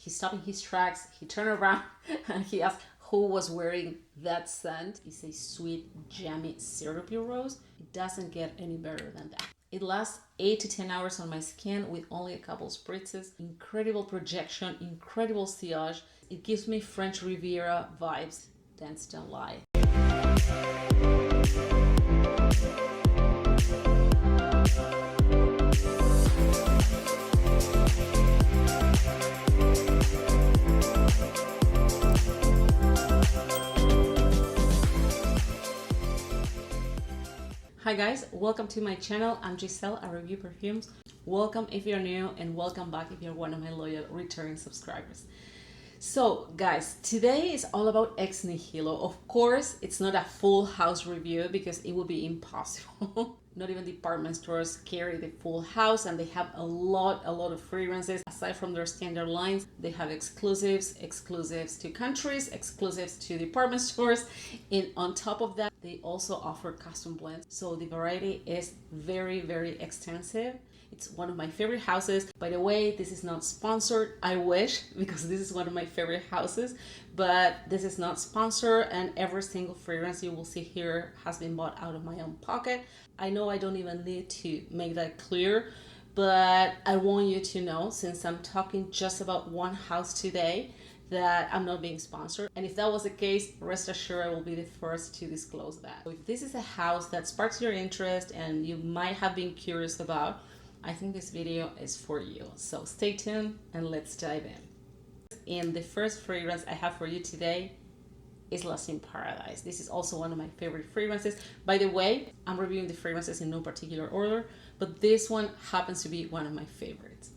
He stopped in his tracks, he turned around and he asked who was wearing that scent. It's a sweet, jammy, syrupy rose. It doesn't get any better than that. It lasts 8 to 10 hours on my skin with only a couple spritzes. Incredible projection, incredible sillage. It gives me French Riviera vibes. Dance don't lie. Hi guys, welcome to my channel. I'm Giselle, I review perfumes. Welcome if you're new and welcome back if you're one of my loyal returning subscribers. So guys, today is all about Ex Nihilo. Of course, it's not a full house review because it would be impossible. Not even department stores carry the full house, and they have a lot of fragrances. Aside from their standard lines, they have exclusives to countries, exclusives to department stores, and on top of that, they also offer custom blends. So the variety is very extensive. It's one of my favorite houses. By the way, this is not sponsored. I wish, because this is one of my favorite houses, but this is not sponsored, and every single fragrance you will see here has been bought out of my own pocket. I know I don't even need to make that clear, but I want you to know, since I'm talking just about one house today, that I'm not being sponsored. And if that was the case, rest assured I will be the first to disclose that. So if this is a house that sparks your interest and you might have been curious about, I think this video is for you. So stay tuned and let's dive in. And the first fragrance I have for you today is Lost in Paradise. This is also one of my favorite fragrances. By the way, I'm reviewing the fragrances in no particular order, but this one happens to be one of my favorites.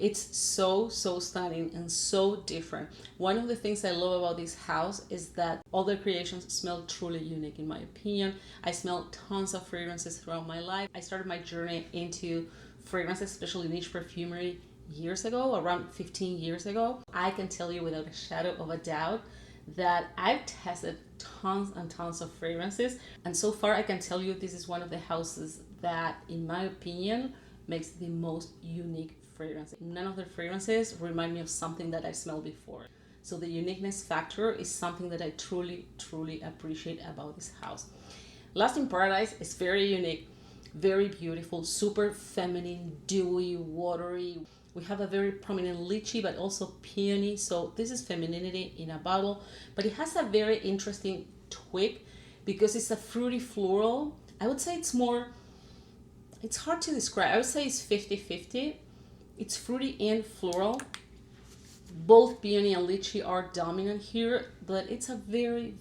It's so stunning and so different. One of the things I love about this house is that all their creations smell truly unique in my opinion. I smelled tons of fragrances throughout my life. I started my journey into fragrances, especially niche perfumery, years ago, around 15 years ago. I can tell you without a shadow of a doubt that I've tested tons and tons of fragrances, and so far I can tell you this is one of the houses that, in my opinion, makes the most unique fragrance. None of their fragrances remind me of something that I smelled before. So the uniqueness factor is something that I truly appreciate about this house. Lost in Paradise is very unique, very beautiful, super feminine, dewy, watery. We have a very prominent lychee, but also peony. So this is femininity in a bottle, but it has a very interesting tweak because it's a fruity floral. I would say it's hard to describe. I would say it's 50-50. It's fruity and floral. Both peony and lychee are dominant here, but it's a very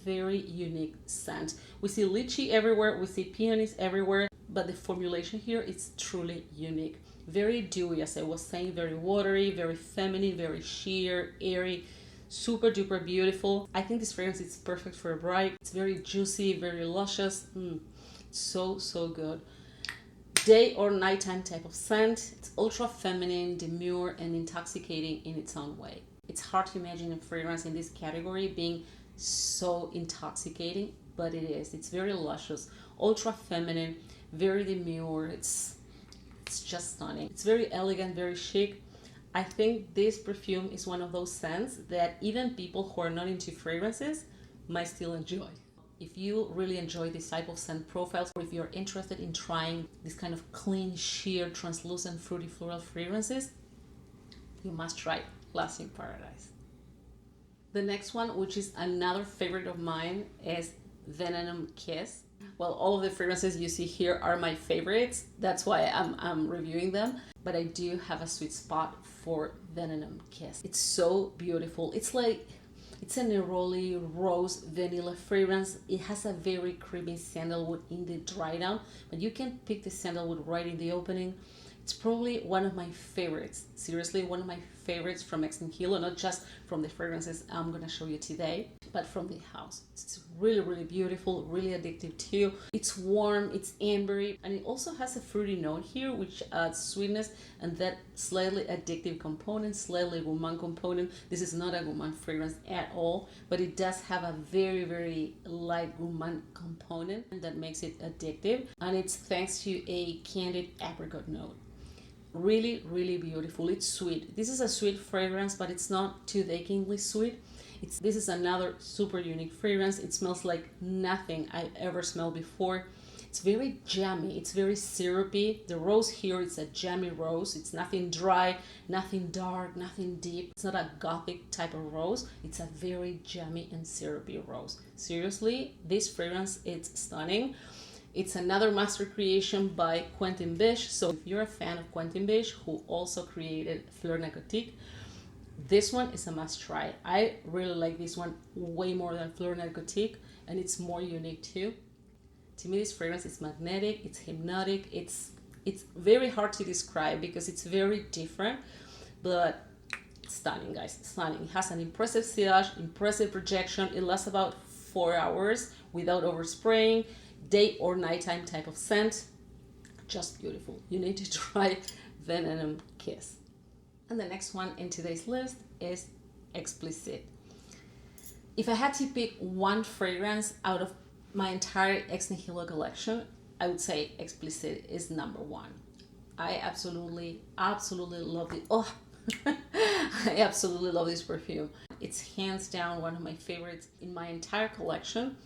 unique scent. We see lychee everywhere, we see peonies everywhere, but the formulation here is truly unique. Very dewy, as I was saying, very watery, very feminine, very sheer, airy, super duper beautiful. I think this fragrance is perfect for a bride. It's very juicy, very luscious. So good. Day or nighttime type of scent. It's ultra feminine, demure, and intoxicating in its own way. It's hard to imagine a fragrance in this category being so intoxicating, but it is. It's very luscious, ultra feminine, very demure. It's just stunning. It's very elegant, very chic. I think this perfume is one of those scents that even people who are not into fragrances might still enjoy. If you really enjoy this type of scent profiles, or if you're interested in trying this kind of clean, sheer, translucent, fruity floral fragrances, you must try Lost in Paradise. The next one, which is another favorite of mine, is Venom Kiss. Well, all of the fragrances you see here are my favorites. That's why I'm reviewing them. But I do have a sweet spot for Venom Kiss. It's so beautiful. It's a neroli rose vanilla fragrance. It has a very creamy sandalwood in the dry down, but you can pick the sandalwood right in the opening. It's probably one of my favorites. Seriously, one of my favorites from Ex Nihilo, not just from the fragrances I'm gonna show you today, but from the house. It's really beautiful, really addictive too. It's warm, it's ambery, and it also has a fruity note here, which adds sweetness and that slightly addictive component, slightly gourmand component. This is not a gourmand fragrance at all, but it does have a very light gourmand component that makes it addictive, and it's thanks to a candied apricot note. really, really beautiful. It's sweet. This is a sweet fragrance, but it's not too achingly sweet. This is another super unique fragrance. It smells like nothing I ever smelled before. It's very jammy. It's very syrupy. The rose here, it's a jammy rose. It's nothing dry, nothing dark, nothing deep. It's not a gothic type of rose. It's a very jammy and syrupy rose. Seriously, this fragrance, it's stunning. It's another master creation by Quentin Bisch. So if you're a fan of Quentin Bisch, who also created Fleur Narcotique, this one is a must try. I really like this one way more than Fleur Narcotique, and it's more unique too. To me, this fragrance is magnetic, it's hypnotic, it's very hard to describe because it's very different, but it's stunning, guys, it's stunning. It has an impressive sillage, impressive projection. It lasts about 4 hours without overspraying, day or nighttime type of scent. Just beautiful. You need to try Venom Kiss. And the next one in today's list is Explicit. If I had to pick one fragrance out of my entire Ex Nihilo collection, I would say Explicit is number one. I absolutely love it. Oh, I absolutely love this perfume. It's hands down one of my favorites in my entire collection,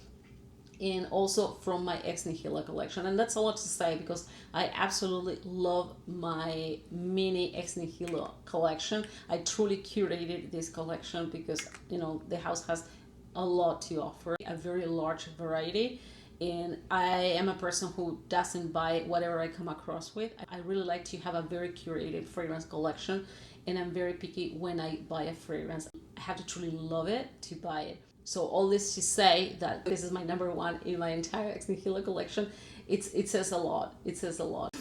and also from my Ex Nihilo collection. And that's a lot to say because I absolutely love my mini Ex Nihilo collection. I truly curated this collection because, you know, the house has a lot to offer, a very large variety. And I am a person who doesn't buy whatever I come across with. I really like to have a very curated fragrance collection, and I'm very picky when I buy a fragrance. I have to truly love it to buy it. So all this to say that this is my number one in my entire Ex Nihilo collection. It says a lot. It says a lot.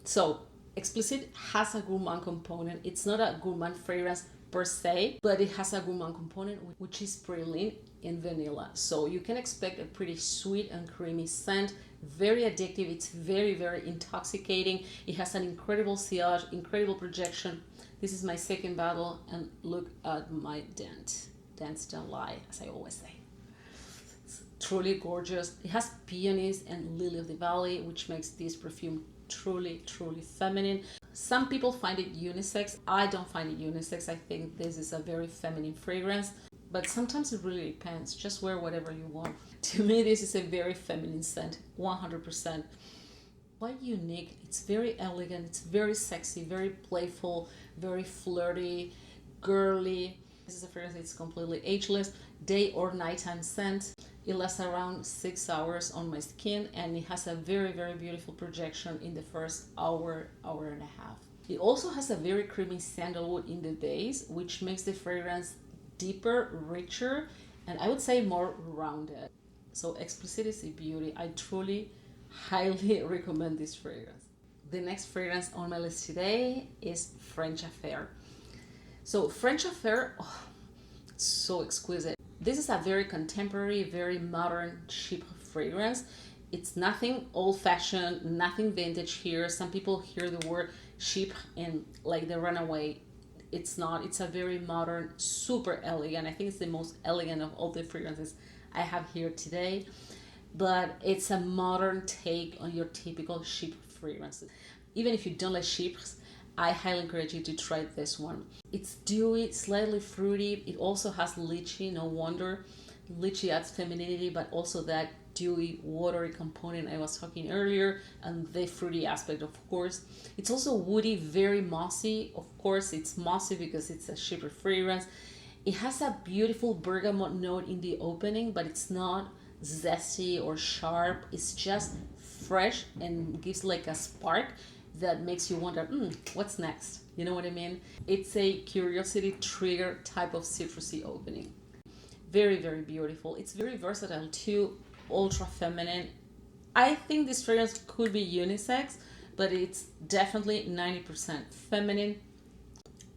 So Explicit has a gourmand component. It's not a gourmand fragrance per se, but it has a gourmand component, which is praline and vanilla. So you can expect a pretty sweet and creamy scent, very addictive. It's very, very intoxicating. It has an incredible sillage, incredible projection. This is my second bottle, and look at my dent. Dents don't lie, as I always say. It's truly gorgeous. It has peonies and lily of the valley, which makes this perfume truly, truly feminine. Some people find it unisex. I don't find it unisex. I think this is a very feminine fragrance, but sometimes it really depends. Just wear whatever you want. To me, this is a very feminine scent, 100%. Quite unique. It's very elegant. It's very sexy, very playful, very flirty, girly. This is a fragrance that's completely ageless, day or nighttime scent. It lasts around 6 hours on my skin, and it has a very, very beautiful projection in the first hour, hour and a half. It also has a very creamy sandalwood in the base, which makes the fragrance deeper, richer, and I would say more rounded. So Explicit is a beauty. I truly, highly recommend this fragrance. The next fragrance on my list today is French Affair. So French Affair, oh, it's so exquisite. This is a very contemporary, very modern, cheap fragrance. It's nothing old-fashioned, nothing vintage here. Some people hear the word cheap and like they run away. It's not. It's a very modern, super elegant. I think it's the most elegant of all the fragrances I have here today. But it's a modern take on your typical cheap fragrances. Even if you don't like cheaps, I highly encourage you to try this one. It's dewy, slightly fruity. It also has lychee, no wonder. Lychee adds femininity, but also that dewy, watery component I was talking earlier, and the fruity aspect, of course. It's also woody, very mossy. Of course, it's mossy because it's a cheaper fragrance. It has a beautiful bergamot note in the opening, but it's not zesty or sharp. It's just fresh and gives like a spark that makes you wonder, what's next? You know what I mean? It's a curiosity trigger type of citrusy opening. Very, very beautiful. It's very versatile too, ultra feminine. I think this fragrance could be unisex, but it's definitely 90% feminine,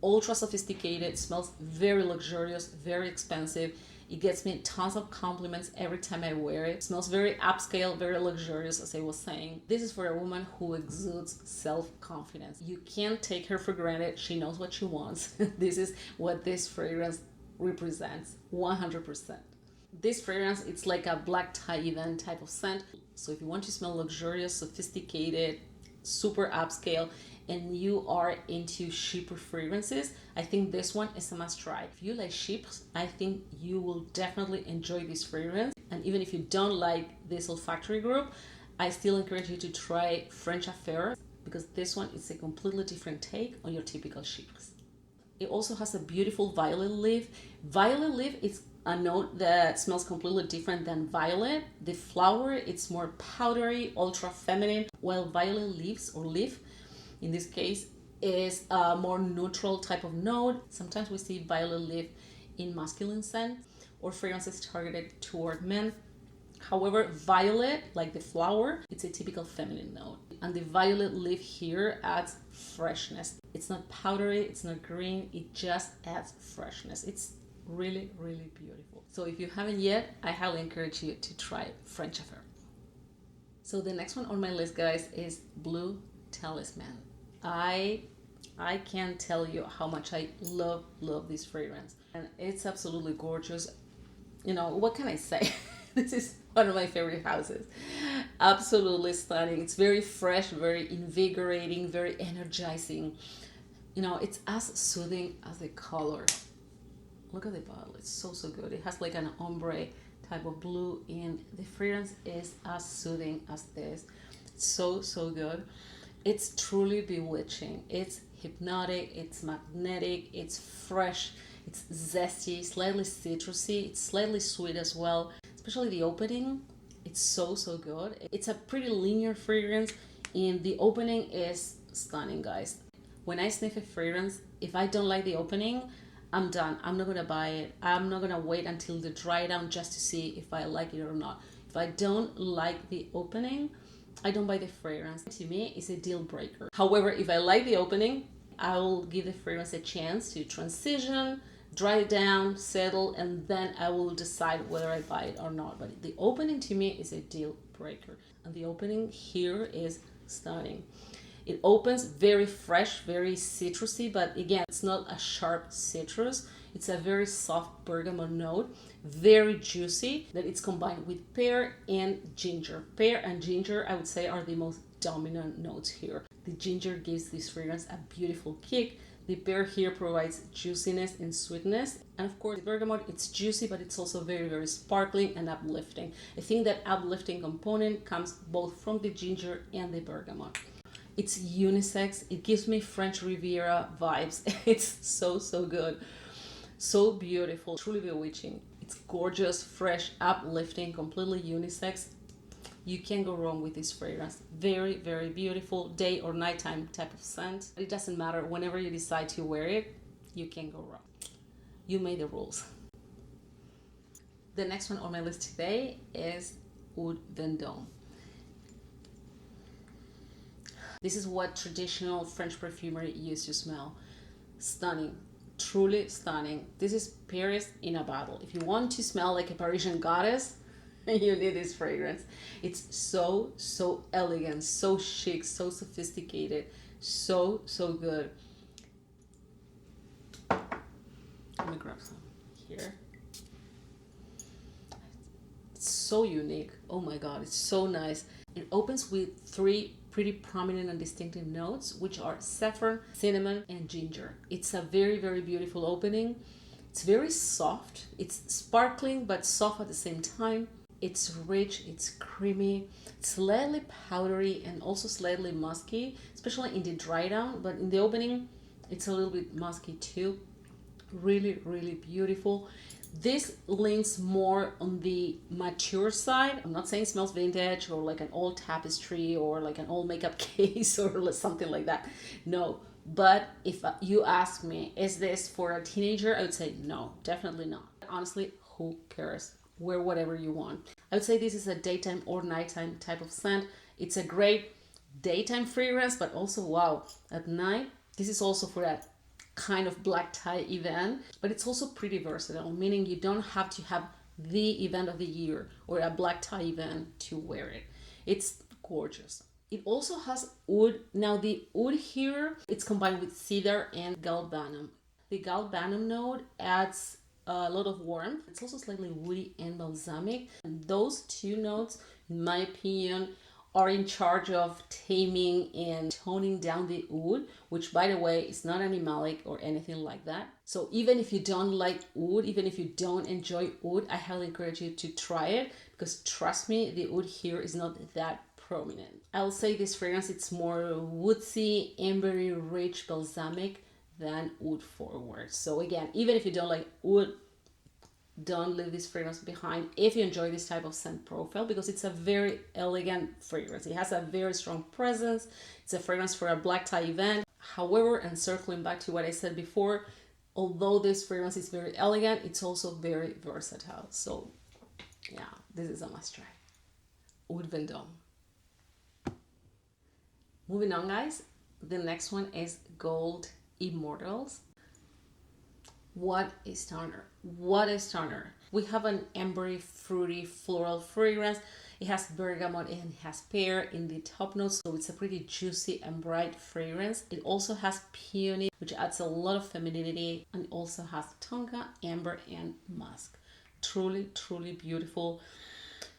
ultra sophisticated, smells very luxurious, very expensive. It gets me tons of compliments every time I wear it. It smells very upscale, very luxurious, as I was saying. This is for a woman who exudes self-confidence. You can't take her for granted. She knows what she wants. This is what this fragrance represents, 100%. This fragrance, it's like a black tie event type of scent. So if you want to smell luxurious, sophisticated, super upscale, and you are into shipper fragrances, I think this one is a must try. If you like ships, I think you will definitely enjoy this fragrance. And even if you don't like this olfactory group, I still encourage you to try French Affair, because this one is a completely different take on your typical ships. It also has a beautiful violet leaf. Violet leaf is a note that smells completely different than violet. The flower, it's more powdery, ultra feminine, while violet leaves, or leaf in this case, is a more neutral type of note. Sometimes we see violet leaf in masculine scent or fragrances targeted toward men. However, violet, like the flower, it's a typical feminine note. And the violet leaf here adds freshness. It's not powdery, it's not green, it just adds freshness. It's really, really beautiful. So if you haven't yet, I highly encourage you to try French Affair. So the next one on my list, guys, is Blue Talisman. I can't tell you how much I love this fragrance. And it's absolutely gorgeous. You know, what can I say? This is one of my favorite houses. Absolutely stunning. It's very fresh, very invigorating, very energizing. You know, it's as soothing as the color. Look at the bottle. It's so good. It has like an ombre type of blue, and the fragrance is as soothing as this. It's so good. It's truly bewitching. It's hypnotic, it's magnetic, it's fresh, it's zesty, slightly citrusy, it's slightly sweet as well. Especially the opening, it's so good. It's a pretty linear fragrance, and the opening is stunning, guys. When I sniff a fragrance, if I don't like the opening, I'm done. I'm not gonna buy it. I'm not gonna wait until the dry down just to see if I like it or not. If I don't like the opening, I don't buy the fragrance. To me, it's a deal breaker. However, if I like the opening, I will give the fragrance a chance to transition, dry it down, settle, and then I will decide whether I buy it or not. But the opening to me is a deal breaker. And the opening here is stunning. It opens very fresh, very citrusy, but again, it's not a sharp citrus. It's a very soft bergamot note, very juicy, that it's combined with pear and ginger. Pear and ginger, I would say, are the most dominant notes here. The ginger gives this fragrance a beautiful kick. The pear here provides juiciness and sweetness. And of course, the bergamot, it's juicy, but it's also very sparkling and uplifting. I think that uplifting component comes both from the ginger and the bergamot. It's unisex. It gives me French Riviera vibes. It's so good. So beautiful, truly bewitching. It's gorgeous, fresh, uplifting, completely unisex. You can't go wrong with this fragrance. Very beautiful, day or nighttime type of scent. It doesn't matter. Whenever you decide to wear it, you can't go wrong. You made the rules. The next one on my list today is Oud Vendôme. This is what traditional French perfumery used to smell. Stunning, truly stunning. This is Paris in a bottle. If you want to smell like a Parisian goddess, you need this fragrance. It's so elegant, so chic, so sophisticated, so good. Let me grab some here. It's so unique. Oh my god, it's so nice. It opens with 3 pretty prominent and distinctive notes, which are saffron, cinnamon, and ginger. It's a very beautiful opening. It's very soft. It's sparkling but soft at the same time. It's rich, it's creamy, it's slightly powdery and also slightly musky, especially in the dry down, but in the opening, it's a little bit musky too. Really beautiful. This leans more on the mature side. I'm not saying it smells vintage or like an old tapestry or like an old makeup case or something like that. No, but if you ask me, is this for a teenager? I would say no, definitely not. Honestly, who cares? Wear whatever you want. I would say this is a daytime or nighttime type of scent. It's a great daytime fragrance, but also, wow, at night, this is also for that kind of black tie event, but it's also pretty versatile, meaning you don't have to have the event of the year or a black tie event to wear it. It's gorgeous. It also has oud. Now the oud here, it's combined with cedar and galbanum. The galbanum note adds a lot of warmth. It's also slightly woody and balsamic. And those 2 notes, in my opinion, are in charge of taming and toning down the oud, which by the way is not animalic or anything like that. So even if you don't like oud, even if you don't enjoy oud, I highly encourage you to try it, because trust me, the oud here is not that prominent. I'll say this fragrance, it's more woodsy, ambery, rich, balsamic than oud forward. So again, even if you don't like oud, don't leave this fragrance behind if you enjoy this type of scent profile, because it's a very elegant fragrance. It has a very strong presence. It's a fragrance for a black tie event. However, and circling back to what I said before, although this fragrance is very elegant, it's also very versatile. So yeah, this is a must try. Oud Vendôme. Moving on, guys, the next one is Gold Immortals. What a stunner. What a stunner. We have an ambery, fruity, floral fragrance. It has bergamot and it has pear in the top notes, so it's a pretty juicy and bright fragrance. It also has peony, which adds a lot of femininity, and also has tonka, amber, and musk. Truly, truly beautiful.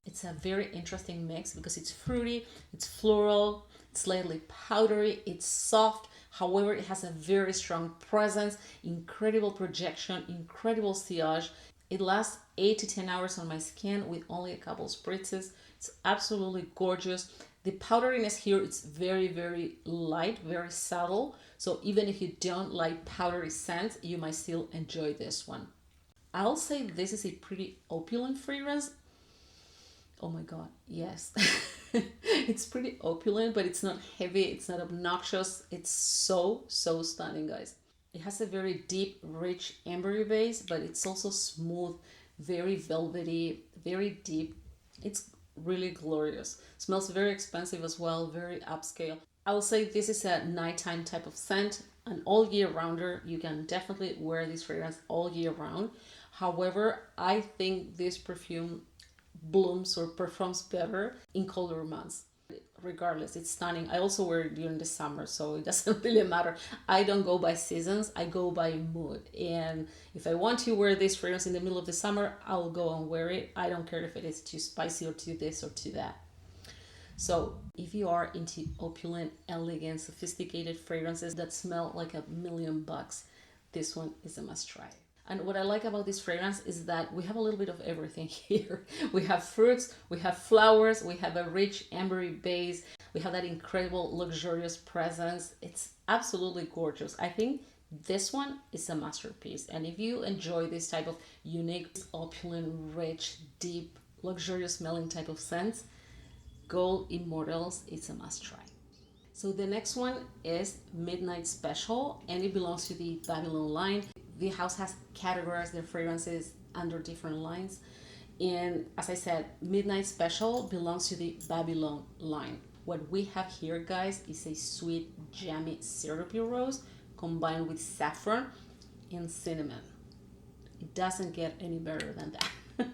It's a very interesting mix because it's fruity, it's floral, it's slightly powdery, it's soft. However, it has a very strong presence, incredible projection, incredible sillage. It lasts 8 to 10 hours on my skin with only a couple spritzes. It's absolutely gorgeous. The powderiness here, it's very, very light, very subtle. So even if you don't like powdery scents, you might still enjoy this one. I'll say this is a pretty opulent fragrance. Oh my god, yes. It's pretty opulent, but it's not heavy, it's not obnoxious. It's so stunning, guys. It has a very deep, rich ambery base, but it's also smooth, very velvety, very deep. It's really glorious. Smells very expensive as well, very upscale. I will say this is a nighttime type of scent, an all year rounder. You can definitely wear this fragrance all year round. However, I think this perfume blooms or performs better in colder months. Regardless, it's stunning. I also wear it during the summer, so it doesn't really matter. I don't go by seasons, I go by mood. And if I want to wear this fragrance in the middle of the summer, I'll go and wear it. I don't care if it is too spicy or too this or too that. So if you are into opulent, elegant, sophisticated fragrances that smell like $1,000,000, this one is a must try. And what I like about this fragrance is that we have a little bit of everything here. We have fruits, we have flowers, we have a rich ambery base, we have that incredible luxurious presence. It's absolutely gorgeous. I think this one is a masterpiece. And if you enjoy this type of unique, opulent, rich, deep, luxurious smelling type of scents, Gold Immortals, it's a must try. So the next one is Midnight Special, and it belongs to the Babylon line. The house has categorized their fragrances under different lines. And as I said, Midnight Special belongs to the Babylon line. What we have here, guys, is a sweet, jammy, syrupy rose combined with saffron and cinnamon. It doesn't get any better than that.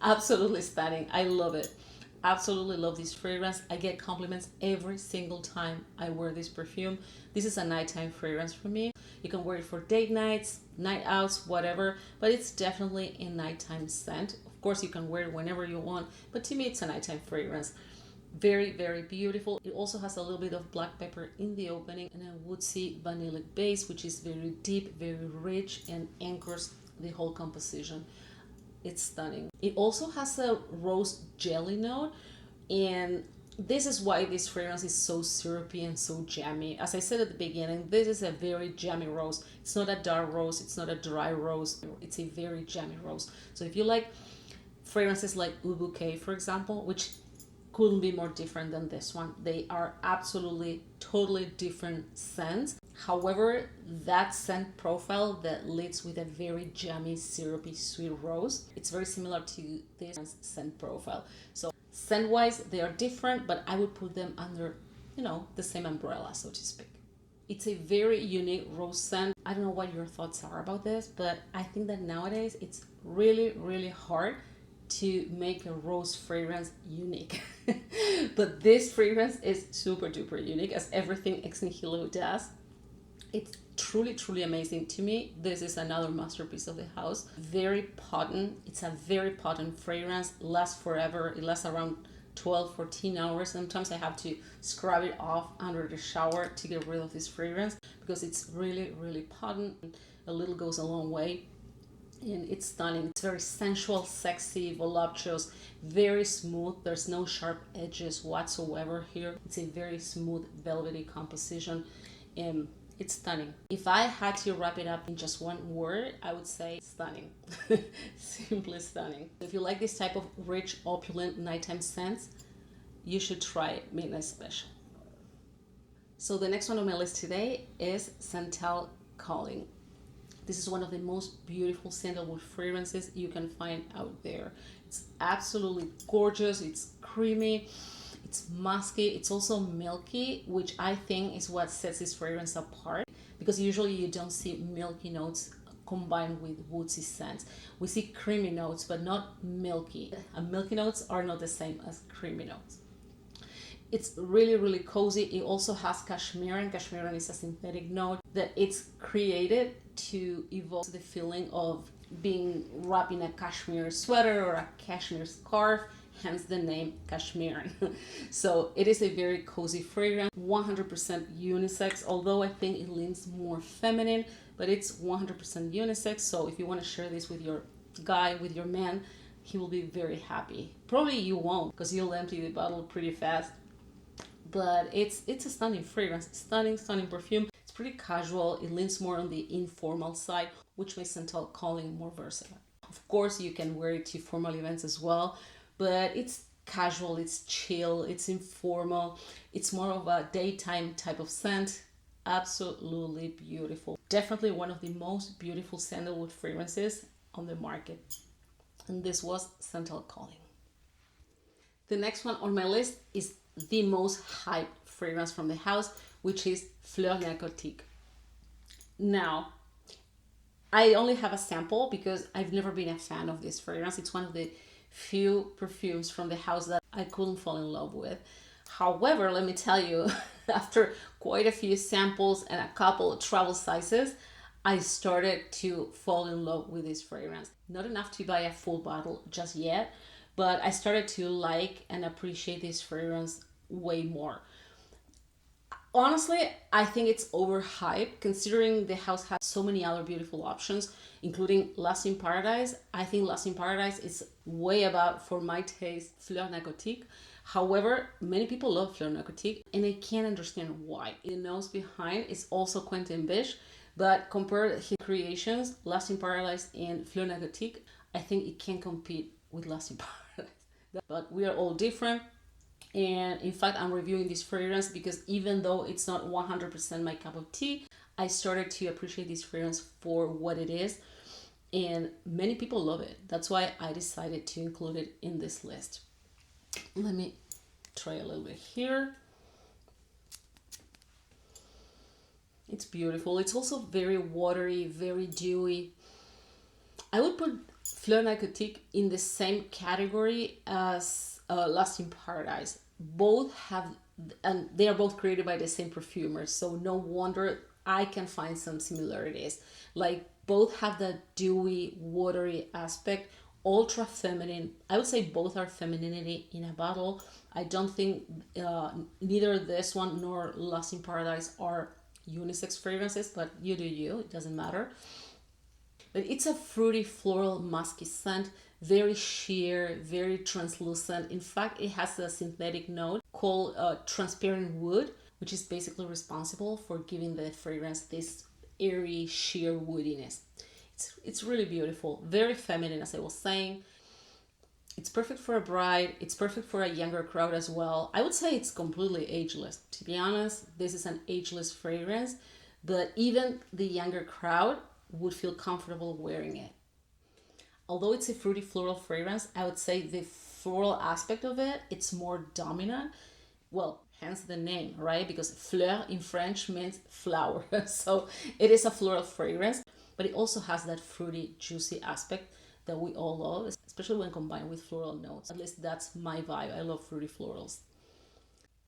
Absolutely stunning. I love it. Absolutely love this fragrance. I get compliments every single time I wear this perfume. This is a nighttime fragrance for me. You can wear it for date nights, night outs, whatever, but it's definitely a nighttime scent. Of course, you can wear it whenever you want, but to me, it's a nighttime fragrance. Very, very beautiful. It also has a little bit of black pepper in the opening and a woodsy vanillic base, which is very deep, very rich, and anchors the whole composition. It's stunning. It also has a rose jelly note, and this is why this fragrance is so syrupy and so jammy. As I said at the beginning, this is a very jammy rose. It's not a dark rose, it's not a dry rose, it's a very jammy rose. So if you like fragrances like Oud Bouquet, for example, which couldn't be more different than this one, they are absolutely totally different scents. However, that scent profile that leads with a very jammy, syrupy, sweet rose, it's very similar to this scent profile. So scent-wise, they are different, but I would put them under, the same umbrella, so to speak. It's a very unique rose scent. I don't know what your thoughts are about this, but I think that nowadays it's really, really hard to make a rose fragrance unique. But this fragrance is super duper unique, as everything Ex NIHILO does. It's truly, truly amazing. To me, this is another masterpiece of the house. Very potent. It's a very potent fragrance. Lasts forever. It lasts around 12, 14 hours. Sometimes I have to scrub it off under the shower to get rid of this fragrance because it's really, really potent. A little goes a long way. And it's stunning. It's very sensual, sexy, voluptuous, very smooth. There's no sharp edges whatsoever here. It's a very smooth, velvety composition, and it's stunning. If I had to wrap it up in just one word, I would say stunning. Simply stunning. If you like this type of rich, opulent nighttime scents, you should try it, Midnight Special. So the next one on my list today is Santal Calling. This is one of the most beautiful sandalwood fragrances you can find out there. It's absolutely gorgeous. It's creamy. It's musky. It's also milky, which I think is what sets this fragrance apart, because usually you don't see milky notes combined with woodsy scents. We see creamy notes, but not milky. And milky notes are not the same as creamy notes. It's really, really cozy. It also has cashmere. Cashmere is a synthetic note that it's created to evoke the feeling of being wrapped in a cashmere sweater or a cashmere scarf, hence the name cashmere. So it is a very cozy fragrance, 100% unisex, although I think it leans more feminine, but it's 100% unisex. So if you want to share this with your guy, with your man, he will be very happy. Probably you won't, because you'll empty the bottle pretty fast. But it's a stunning fragrance, stunning perfume. It's pretty casual. It leans more on the informal side, which makes Santal Calling more versatile. Of course, you can wear it to formal events as well, but it's casual, it's chill, it's informal. It's more of a daytime type of scent. Absolutely beautiful. Definitely one of the most beautiful sandalwood fragrances on the market. And this was Santal Calling. The next one on my list is the most hyped fragrance from the house, which is Fleur Narcotique. Now, I only have a sample because I've never been a fan of this fragrance. It's one of the few perfumes from the house that I couldn't fall in love with. However, let me tell you, after quite a few samples and a couple of travel sizes, I started to fall in love with this fragrance. Not enough to buy a full bottle just yet, but I started to like and appreciate this fragrance way more. Honestly, I think it's overhyped considering the house has so many other beautiful options, including Lost in Paradise. I think Lost in Paradise is way above, for my taste, Fleur Narcotique. However, many people love Fleur Narcotique, and I can't understand why. The nose behind is also Quentin Bisch, but compared to his creations, Lost in Paradise and Fleur Narcotique, I think it can compete with Lost in Paradise. But we are all different. And in fact, I'm reviewing this fragrance because even though it's not 100% my cup of tea, I started to appreciate this fragrance for what it is. And many people love it. That's why I decided to include it in this list. Let me try a little bit here. It's beautiful. It's also very watery, very dewy. I would put Fleur Narcotique in the same category as Lost in Paradise. Both have, and they are both created by the same perfumer, so no wonder I can find some similarities. Like, both have that dewy, watery aspect, ultra feminine. I would say both are femininity in a bottle. I don't think neither this one nor Lost in Paradise are unisex fragrances, but you do you, it doesn't matter. But it's a fruity, floral, musky scent, very sheer, very translucent. In fact, it has a synthetic note called transparent wood, which is basically responsible for giving the fragrance this airy, sheer woodiness. It's really beautiful, very feminine, as I was saying. It's perfect for a bride. It's perfect for a younger crowd as well. I would say it's completely ageless. To be honest, this is an ageless fragrance, but even the younger crowd would feel comfortable wearing it. Although it's a fruity floral fragrance, I would say the floral aspect of it, it's more dominant. Well, hence the name, right? Because fleur in French means flower. So it is a floral fragrance, but it also has that fruity, juicy aspect that we all love, especially when combined with floral notes. At least that's my vibe. I love fruity florals.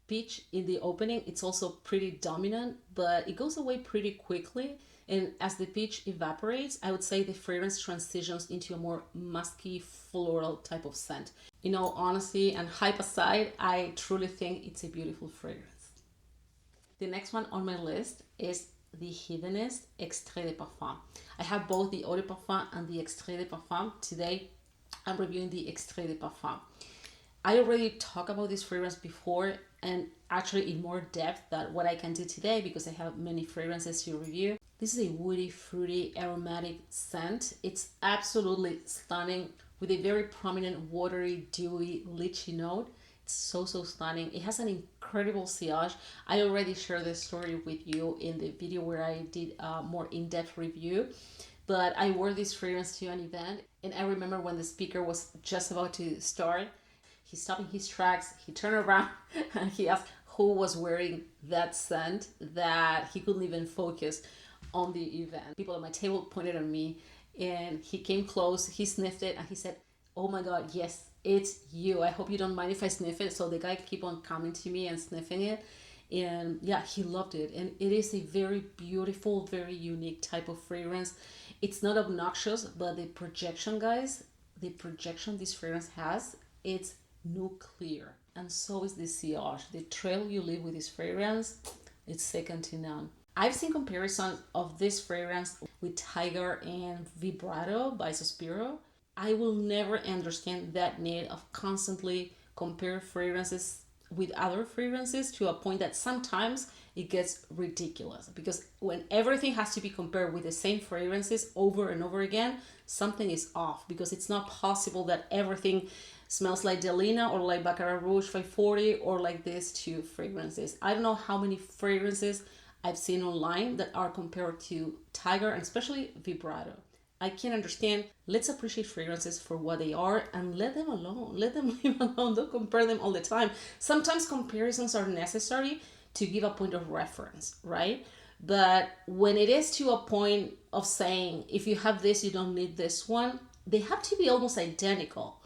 Peach in the opening, it's also pretty dominant, but it goes away pretty quickly. And as the peach evaporates, I would say the fragrance transitions into a more musky floral type of scent. In all honesty and hype aside, I truly think it's a beautiful fragrance. The next one on my list is the Hedonist Extre Parfum. I have both the Eau de Parfum and the Extre Parfum. Today I'm reviewing the Extre Parfum. I already talked about this fragrance before, and actually in more depth than what I can do today because I have many fragrances to review. This is a woody, fruity, aromatic scent. It's absolutely stunning with a very prominent watery, dewy, lychee note. It's so stunning. It has an incredible sillage. I already shared this story with you in the video where I did a more in-depth review, but I wore this fragrance to an event, and I remember when the speaker was just about to start, he stopped in his tracks, he turned around and he asked who was wearing that scent that he couldn't even focus on the event. People at my table pointed at me, and he came close, he sniffed it, and he said, "Oh my God, yes, it's you. I hope you don't mind if I sniff it." So the guy keep on coming to me and sniffing it, and yeah, he loved it. And it is a very beautiful, very unique type of fragrance. It's not obnoxious, but the projection, guys, the projection this fragrance has, it's nuclear. And so is the sillage. The trail you leave with this fragrance, it's second to none. I've seen comparisons of this fragrance with Tiger and Vibrato by Suspiro. I will never understand that need of constantly compare fragrances with other fragrances to a point that sometimes it gets ridiculous, because when everything has to be compared with the same fragrances over and over again, something is off, because it's not possible that everything smells like Delina or like Baccarat Rouge 540 or like these two fragrances. I don't know how many fragrances I've seen online that are compared to Tiger and especially Vibrato. I can't understand. Let's appreciate fragrances for what they are and let them alone. Let them leave alone. Don't compare them all the time. Sometimes comparisons are necessary to give a point of reference, right? But when it is to a point of saying, if you have this, you don't need this one, they have to be almost identical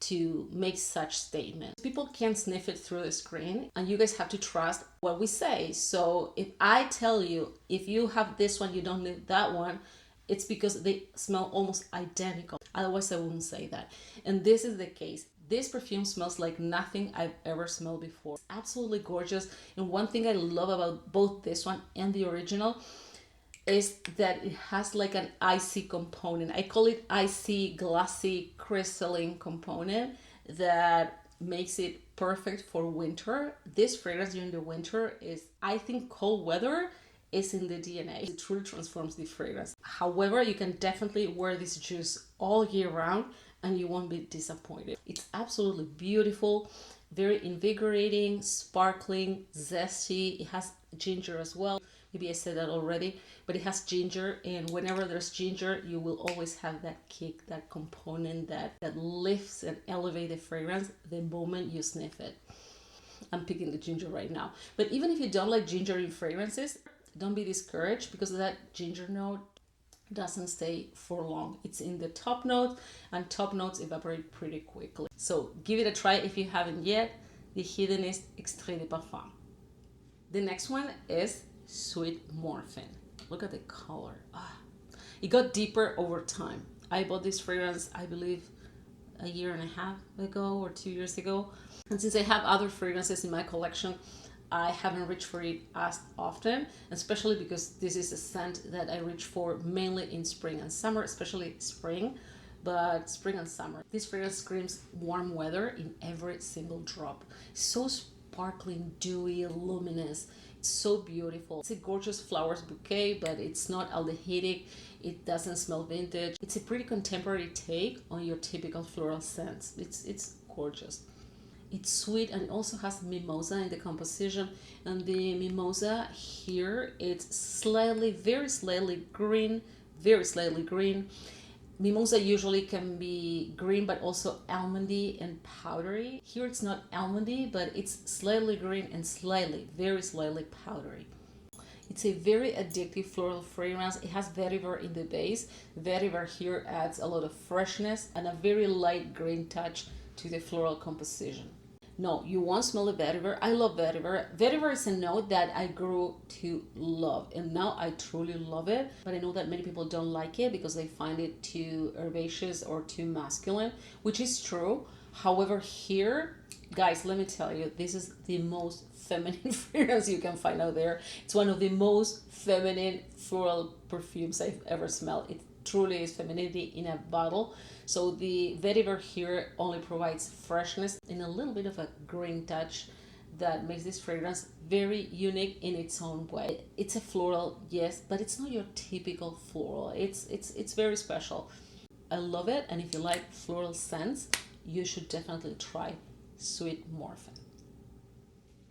to make such statements. People can sniff it through the screen, and you guys have to trust what we say. So if I tell you, if you have this one, you don't need that one, it's because they smell almost identical. Otherwise, I wouldn't say that. And this is the case. This perfume smells like nothing I've ever smelled before. It's absolutely gorgeous. And one thing I love about both this one and the original is that it has like an icy component. I call it icy, glassy, crystalline component that makes it perfect for winter. This fragrance during the winter is, I think, cold weather is in the DNA. It truly transforms the fragrance. However, you can definitely wear this juice all year round and you won't be disappointed. It's absolutely beautiful, very invigorating, sparkling, zesty. It has ginger as well. Maybe I said that already, but it has ginger, and whenever there's ginger, you will always have that kick, that component that lifts and elevates the fragrance the moment you sniff it. I'm picking the ginger right now. But even if you don't like ginger in fragrances, don't be discouraged, because that ginger note doesn't stay for long. It's in the top note, and top notes evaporate pretty quickly. So give it a try if you haven't yet. The Hedonist Extre Parfum. The next one is Sweet Morphine. Look at the color. It got deeper over time. I bought this fragrance, I believe, a year and a half ago or 2 years ago. And since I have other fragrances in my collection, I haven't reached for it as often, especially because this is a scent that I reach for mainly in spring and summer, especially spring, but spring and summer. This fragrance screams warm weather in every single drop. So sparkling, dewy, luminous. It's so beautiful. It's a gorgeous flowers bouquet, but it's not aldehydic. It doesn't smell vintage. It's a pretty contemporary take on your typical floral scents. It's gorgeous. It's sweet, and it also has mimosa in the composition. And the mimosa here, it's slightly, very slightly green, very slightly green. Mimosa usually can be green, but also almondy and powdery. Here it's not almondy, but it's slightly green and slightly, very slightly powdery. It's a very addictive floral fragrance. It has vetiver in the base. Vetiver here adds a lot of freshness and a very light green touch to the floral composition. No, you won't smell the vetiver. I love vetiver. Vetiver is a note that I grew to love, and now I truly love it. But I know that many people don't like it because they find it too herbaceous or too masculine, which is true. However, here, guys, let me tell you, this is the most feminine fragrance you can find out there. It's one of the most feminine floral perfumes I've ever smelled. It truly is femininity in a bottle. So the vetiver here only provides freshness and a little bit of a green touch that makes this fragrance very unique in its own way. It's a floral, yes, but it's not your typical floral. It's very special. I love it, and if you like floral scents, you should definitely try Sweet Morphin.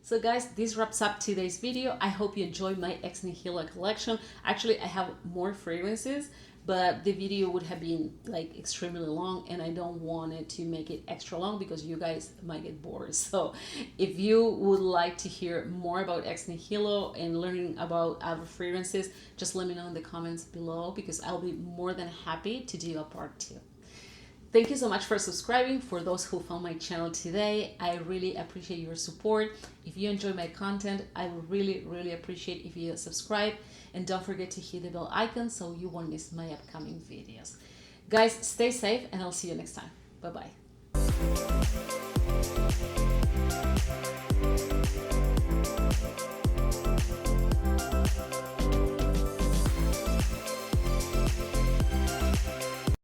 So guys, this wraps up today's video. I hope you enjoyed my Ex Nihilo collection. Actually, I have more fragrances, but the video would have been like extremely long, and I don't want it to make it extra long because you guys might get bored. So if you would like to hear more about Ex Nihilo and learning about other fragrances, just let me know in the comments below, because I'll be more than happy to do a part 2. Thank you so much for subscribing. For those who found my channel today, I really appreciate your support. If you enjoy my content, I would really appreciate if you subscribe, and don't forget to hit the bell icon so you won't miss my upcoming videos. Guys, stay safe, and I'll see you next time. Bye bye.